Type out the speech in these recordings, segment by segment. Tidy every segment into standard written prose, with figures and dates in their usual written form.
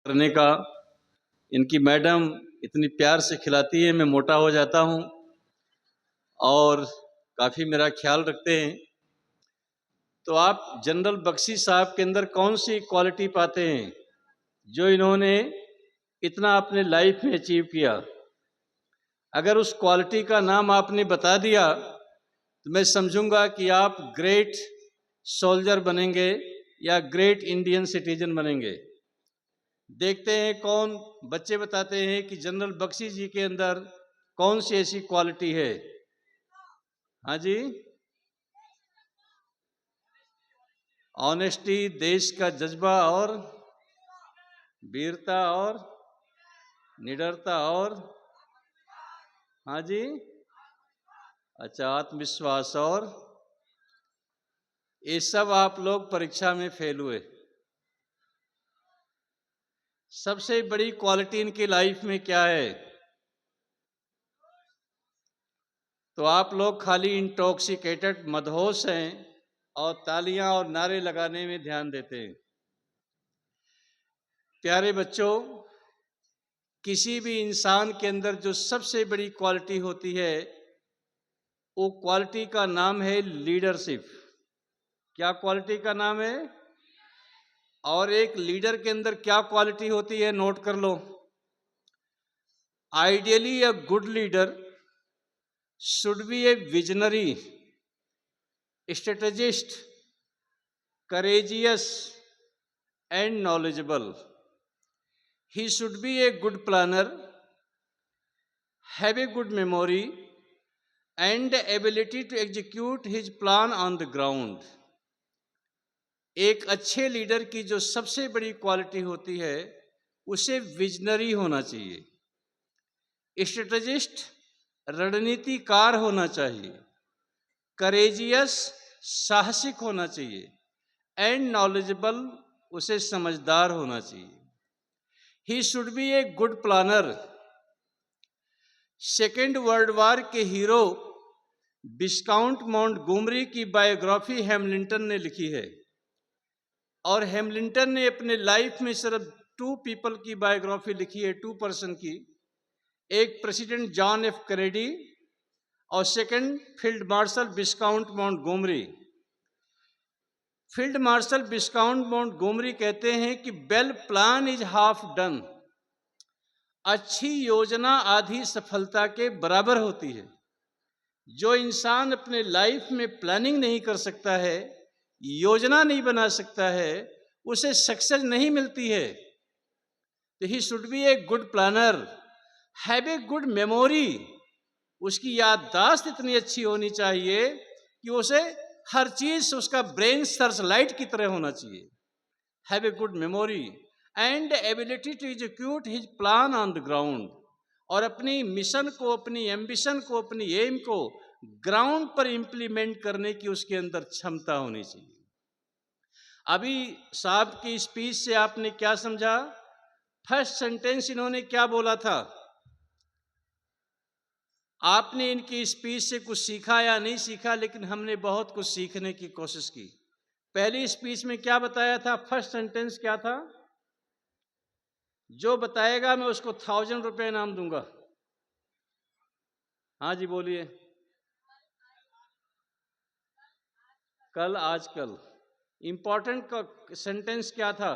करने का। इनकी मैडम इतनी प्यार से खिलाती है, मैं मोटा हो जाता हूँ और काफ़ी मेरा ख्याल रखते हैं। तो आप जनरल बख्शी साहब के अंदर कौन सी क्वालिटी पाते हैं जो इन्होंने इतना अपने लाइफ में अचीव किया? अगर उस क्वालिटी का नाम आपने बता दिया तो मैं समझूंगा कि आप ग्रेट सोल्जर बनेंगे या ग्रेट इंडियन सिटीजन बनेंगे। देखते हैं कौन बच्चे बताते हैं कि जनरल बख्शी जी के अंदर कौन सी ऐसी क्वालिटी है। हाँ जी, ऑनेस्टी, देश का जज्बा और वीरता और निडरता और हाँ जी, अच्छा, आत्मविश्वास। और ये सब आप लोग परीक्षा में फेल हुए। सबसे बड़ी क्वालिटी इनकी लाइफ में क्या है? तो आप लोग खाली इंटॉक्सिकेटेड मदहोश हैं और तालियां और नारे लगाने में ध्यान देते हैं। प्यारे बच्चों, किसी भी इंसान के अंदर जो सबसे बड़ी क्वालिटी होती है वो क्वालिटी का नाम है लीडरशिप। क्या क्वालिटी का नाम है? और एक लीडर के अंदर क्या क्वालिटी होती है, नोट कर लो। Ideally a good leader should be a visionary, strategist, courageous and knowledgeable. He should be a good planner, have a good memory and ability to execute his plan on the ground. एक अच्छे leader की जो सबसे बड़ी quality होती है उसे visionary होना चाहिए, स्ट्रेटेजिस्ट रणनीतिकार होना चाहिए, करेजियस साहसिक होना चाहिए एंड नॉलेजेबल उसे समझदार होना चाहिए। He should be a good planner. Second world war के हीरो विस्काउंट मॉन्टगोमरी की बायोग्राफी हैमिल्टन ने लिखी है और हैमिल्टन ने अपने लाइफ में सिर्फ 2 पीपल की बायोग्राफी लिखी है, 2 पर्सन की। एक प्रेसिडेंट जॉन एफ कैनेडी और सेकंड फील्ड मार्शल विस्काउंट मॉन्टगोमरी। फील्ड मार्शल विस्काउंट मॉन्टगोमरी कहते हैं कि well plan is half done. अच्छी योजना आधी सफलता के बराबर होती है। जो इंसान अपने लाइफ में प्लानिंग नहीं कर सकता है, योजना नहीं बना सकता है, उसे सक्सेस नहीं मिलती है। तो he should be a good planner, have a good memory. उसकी याददाश्त इतनी अच्छी होनी चाहिए कि उसे हर चीज उसका ब्रेन सर्च लाइट की तरह होना चाहिए। Have a good memory and ability to execute his plan on the ground. और अपनी मिशन को, अपनी एम्बिशन को, अपनी एम को ग्राउंड पर इंप्लीमेंट करने की उसके अंदर क्षमता होनी चाहिए। अभी साहब की स्पीच से आपने क्या समझा? फर्स्ट सेंटेंस इन्होंने क्या बोला था? आपने इनकी स्पीच से कुछ सीखा या नहीं सीखा, लेकिन हमने बहुत कुछ सीखने की कोशिश की। पहली स्पीच में क्या बताया था? फर्स्ट सेंटेंस क्या था? जो बताएगा मैं उसको 1000 रुपये इनाम दूंगा। हाँ जी, बोलिए। कल, आजकल। इंपॉर्टेंट का सेंटेंस क्या था?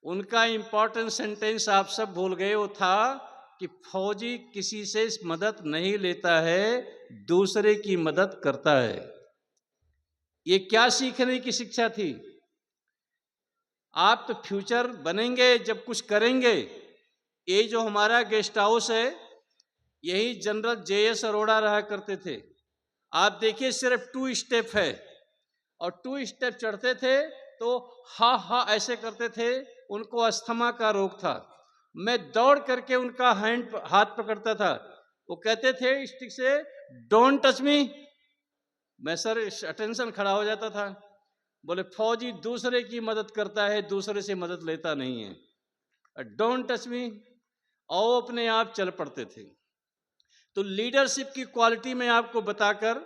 उनका इंपॉर्टेंट सेंटेंस आप सब भूल गए। वो था कि फौजी किसी से मदद नहीं लेता है, दूसरे की मदद करता है। ये क्या सीखने की शिक्षा थी? आप तो फ्यूचर बनेंगे जब कुछ करेंगे। ये जो हमारा गेस्ट हाउस है, यही जनरल JS अरोड़ा रहा करते थे। आप देखिए, सिर्फ 2 स्टेप है और 2 स्टेप चढ़ते थे तो हा हा ऐसे करते थे। उनको अस्थमा का रोग था। मैं दौड़ करके उनका हाथ पकड़ता था। वो कहते थे स्टिक से, डोंट टच मी। मैं सर अटेंशन खड़ा हो जाता था। बोले फौजी दूसरे की मदद करता है, दूसरे से मदद लेता नहीं है, डोंट टच मी। और अपने आप चल पड़ते थे। तो लीडरशिप की क्वालिटी में आपको बताकर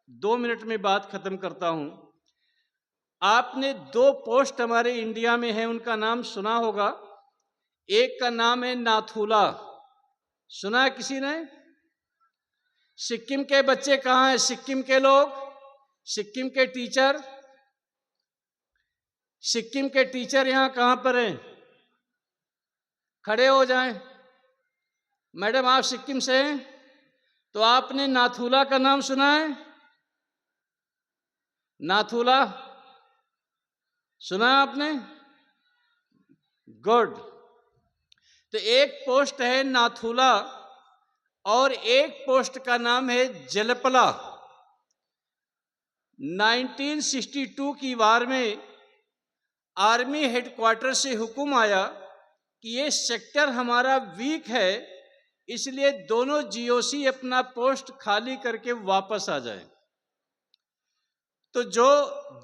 2 मिनट में बात खत्म करता हूं। आपने दो पोस्ट हमारे इंडिया में है, उनका नाम सुना होगा। एक का नाम है नाथुला, सुना है किसी ने? सिक्किम के बच्चे कहाँ हैं? सिक्किम के लोग, सिक्किम के टीचर, सिक्किम के टीचर यहां कहां पर हैं? खड़े हो जाएं। मैडम आप सिक्किम से हैं, तो आपने नाथुला का नाम सुना है? नाथुला सुना है आपने? गुड। तो एक पोस्ट है नाथुला और एक पोस्ट का नाम है जलपला। 1962 की वार में आर्मी हेडक्वार्टर से हुक्म आया कि ये सेक्टर हमारा वीक है, इसलिए दोनों जीओसी अपना पोस्ट खाली करके वापस आ जाए। तो जो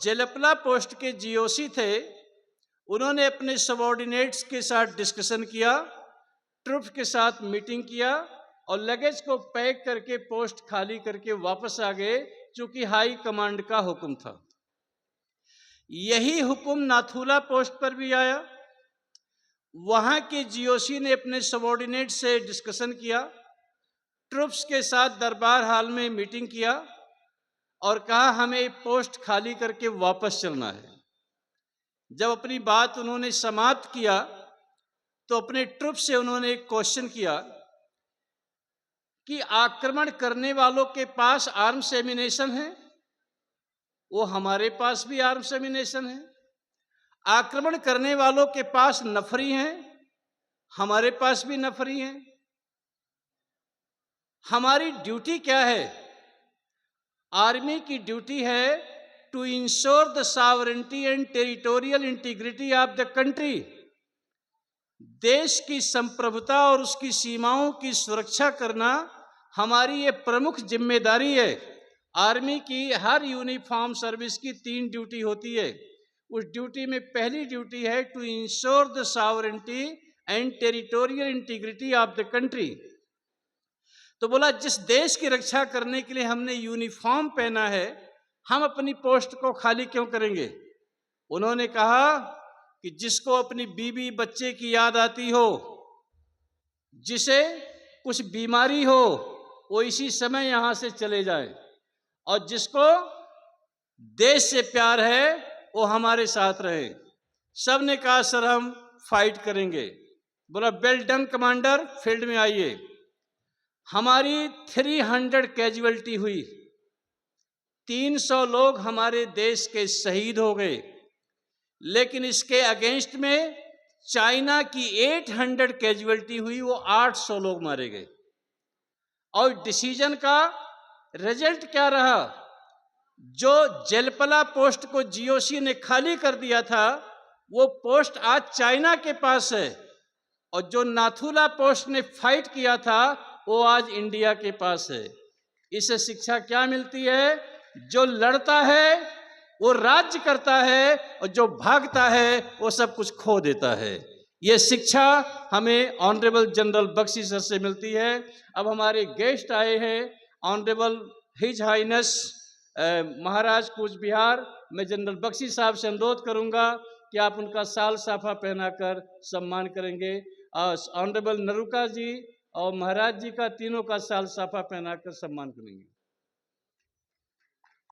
जलपला पोस्ट के जीओसी थे, उन्होंने अपने सबऑर्डिनेट्स के साथ डिस्कशन किया, ट्रुप्स के साथ मीटिंग किया और लगेज को पैक करके पोस्ट खाली करके वापस आ गए, चूंकि हाई कमांड का हुक्म था। यही हुक्म नाथुला पोस्ट पर भी आया। वहां के जीओसी ने अपने सबऑर्डिनेट से डिस्कशन किया, ट्रुप्स के साथ दरबार हाल में मीटिंग किया और कहा हमें पोस्ट खाली करके वापस चलना है। जब अपनी बात उन्होंने समाप्त किया तो अपने ट्रुप्स से उन्होंने एक क्वेश्चन किया कि आक्रमण करने वालों के पास आर्म्स एमिनेशन है, वो हमारे पास भी आर्म्स एमिनेशन है। आक्रमण करने वालों के पास नफरी हैं, हमारे पास भी नफरी हैं। हमारी ड्यूटी क्या है? आर्मी की ड्यूटी है to ensure the sovereignty and territorial integrity of the country. देश की संप्रभुता और उसकी सीमाओं की सुरक्षा करना हमारी ये प्रमुख जिम्मेदारी है। आर्मी की हर यूनिफॉर्म सर्विस की 3 ड्यूटी होती है। उस ड्यूटी में पहली ड्यूटी है to ensure the sovereignty and territorial integrity of the country. तो बोला जिस देश की रक्षा करने के लिए हमने यूनिफॉर्म पहना है, हम अपनी पोस्ट को खाली क्यों करेंगे? उन्होंने कहा कि जिसको अपनी बीवी बच्चे की याद आती हो, जिसे कुछ बीमारी हो, वो इसी समय यहां से चले जाए, और जिसको देश से प्यार है वो हमारे साथ रहे। सब ने कहा सर हम फाइट करेंगे। बोला वेल डन कमांडर, फील्ड में आइए। हमारी 300 कैजुअल्टी हुई, 300 लोग हमारे देश के शहीद हो गए, लेकिन इसके अगेंस्ट में चाइना की 800 कैजुअल्टी हुई, वो 800 लोग मारे गए। और डिसीजन का रिजल्ट क्या रहा? जो जलपला पोस्ट को जीओसी ने खाली कर दिया था, वो पोस्ट आज चाइना के पास है, और जो नाथुला पोस्ट ने फाइट किया था वो आज इंडिया के पास है। इससे शिक्षा क्या मिलती है? जो लड़ता है वो राज्य करता है, और जो भागता है वो सब कुछ खो देता है। ये शिक्षा हमें ऑनरेबल जनरल बख्शी सर से मिलती है। अब हमारे गेस्ट आए हैं, ऑनरेबल हिज हाइनेस महाराज कूच बिहार। मैं जनरल बख्शी साहब से अनुरोध करूंगा कि आप उनका साल साफा पहनाकर सम्मान करेंगे। ऑनरेबल नरुका जी और महाराज जी का, तीनों का साल साफा पहनाकर सम्मान करेंगे।